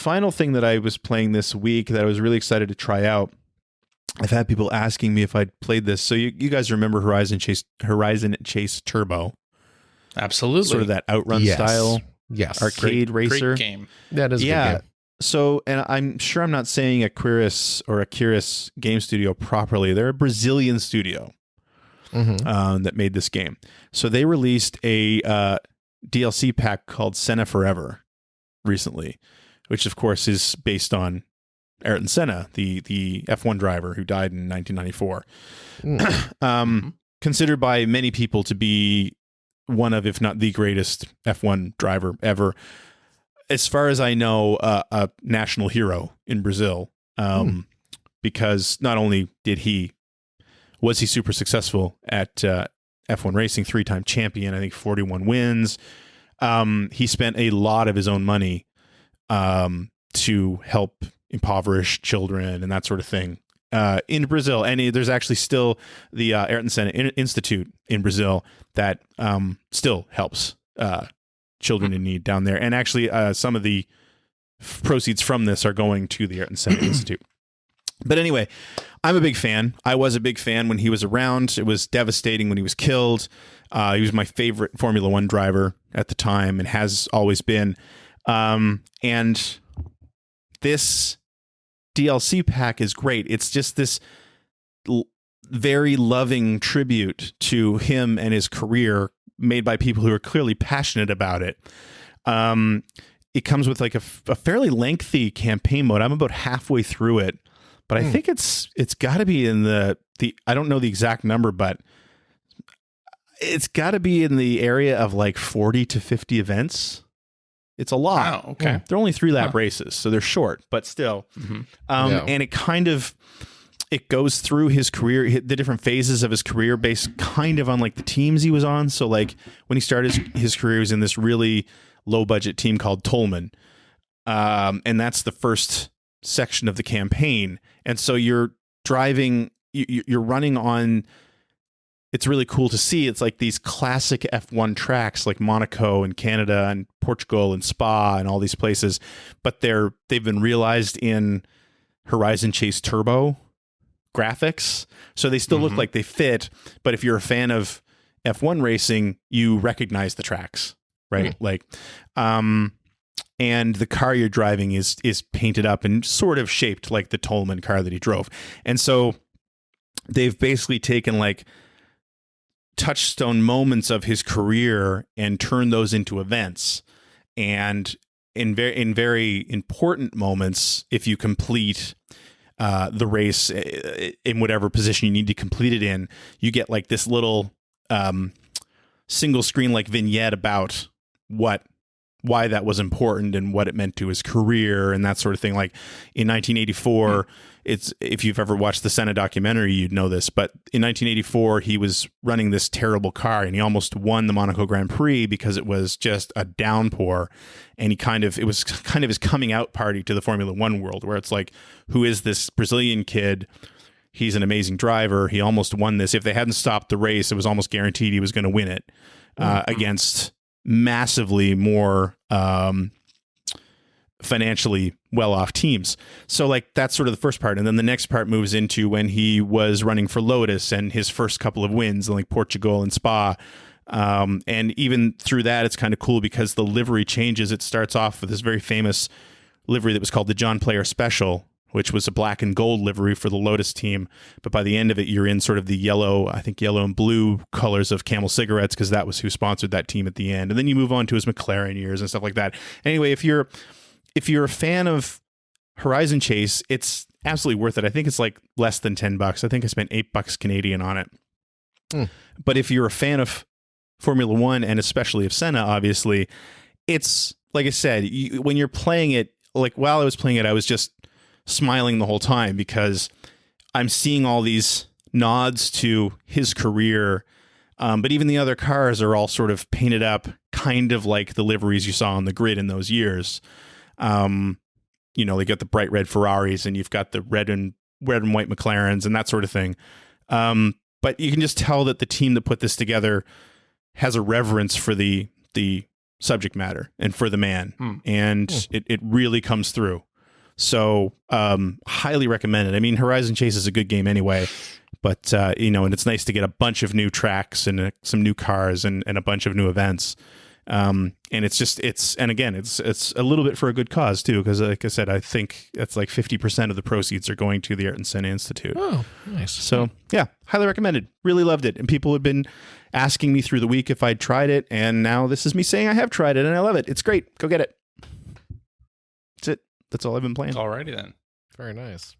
final thing that I was playing this week that I was really excited to try out, I've had people asking me if I'd played this. So you guys remember Horizon Chase Turbo? Absolutely. Sort of that outrun style arcade racer. Great game. That is a good game. So, and I'm sure I'm not saying Aquiris Game Studio properly. They're a Brazilian studio that made this game. So they released a DLC pack called Senna Forever recently, which of course is based on Ayrton Senna, the F1 driver who died in 1994. Considered by many people to be one of, if not the greatest F1 driver ever. As far as I know, a national hero in Brazil, because not only was he super successful at F1 racing, 3-time champion, I think 41 wins. He spent a lot of his own money to help impoverished children and that sort of thing in Brazil. And there's actually still the Ayrton Senna Institute in Brazil that still helps children in need down there. And actually some of the proceeds from this are going to the Ayrton Senna Institute. But anyway, I'm a big fan. I was a big fan when he was around. It was devastating when he was killed. He was my favorite Formula One driver at the time and has always been. And this DLC pack is great. It's just this very loving tribute to him and his career made by people who are clearly passionate about it. It comes with like a fairly lengthy campaign mode. I'm about halfway through it, but I think it's got to be in the I don't know the exact number, but it's got to be in the area of like 40 to 50 events. It's a lot. Wow, okay. They're only 3-lap races, so they're short, but still. And it goes through his career, the different phases of his career based kind of on like the teams he was on. So like when he started his career, he was in this really low budget team called Tolman. And that's the first section of the campaign. And so you're driving, you're running on, it's really cool to see. It's like these classic F1 tracks like Monaco and Canada and Portugal and Spa and all these places, but they've been realized in Horizon Chase Turbo graphics. So they still look like they fit, but if you're a fan of F1 racing, you recognize the tracks, right? Like, and the car you're driving is painted up and sort of shaped like the Tolman car that he drove. And so they've basically taken like touchstone moments of his career and turn those into events. And in very important moments, if you complete the race in whatever position you need to complete it in, you get like this little single screen like vignette about why that was important and what it meant to his career and that sort of thing. Like in 1984, it's, if you've ever watched the Senna documentary, you'd know this, but in 1984, he was running this terrible car and he almost won the Monaco Grand Prix because it was just a downpour. And it was kind of his coming out party to the Formula One world, where it's like, who is this Brazilian kid? He's an amazing driver. He almost won this. If they hadn't stopped the race, it was almost guaranteed he was going to win it against massively more financially well-off teams. So like that's sort of the first part. And then the next part moves into when he was running for Lotus and his first couple of wins in like Portugal and Spa. And even through that, it's kind of cool because the livery changes. It starts off with this very famous livery that was called the John Player Special, which was a black and gold livery for the Lotus team. But by the end of it, you're in sort of the yellow and blue colors of Camel Cigarettes, because that was who sponsored that team at the end. And then you move on to his McLaren years and stuff like that. Anyway, if you're a fan of Horizon Chase, it's absolutely worth it. I think it's like less than $10. I think I spent $8 Canadian on it. But if you're a fan of Formula One and especially of Senna, obviously, it's like I said, when you're playing it, like while I was playing it, I was just smiling the whole time because I'm seeing all these nods to his career. But even the other cars are all sort of painted up kind of like the liveries you saw on the grid in those years. They got the bright red Ferraris and you've got the red and white McLarens and that sort of thing. But you can just tell that the team that put this together has a reverence for the subject matter and for the man. And it really comes through. So highly recommended. I mean, Horizon Chase is a good game anyway, but and it's nice to get a bunch of new tracks and some new cars and a bunch of new events. And it's a little bit for a good cause too, because like I said, I think that's like 50% of the proceeds are going to the Ayrton Senna Institute. Oh, nice. So yeah, highly recommended. Really loved it. And people have been asking me through the week if I'd tried it, and now this is me saying I have tried it and I love it. It's great. Go get it. That's it. That's all I've been playing. Alrighty then. Very nice.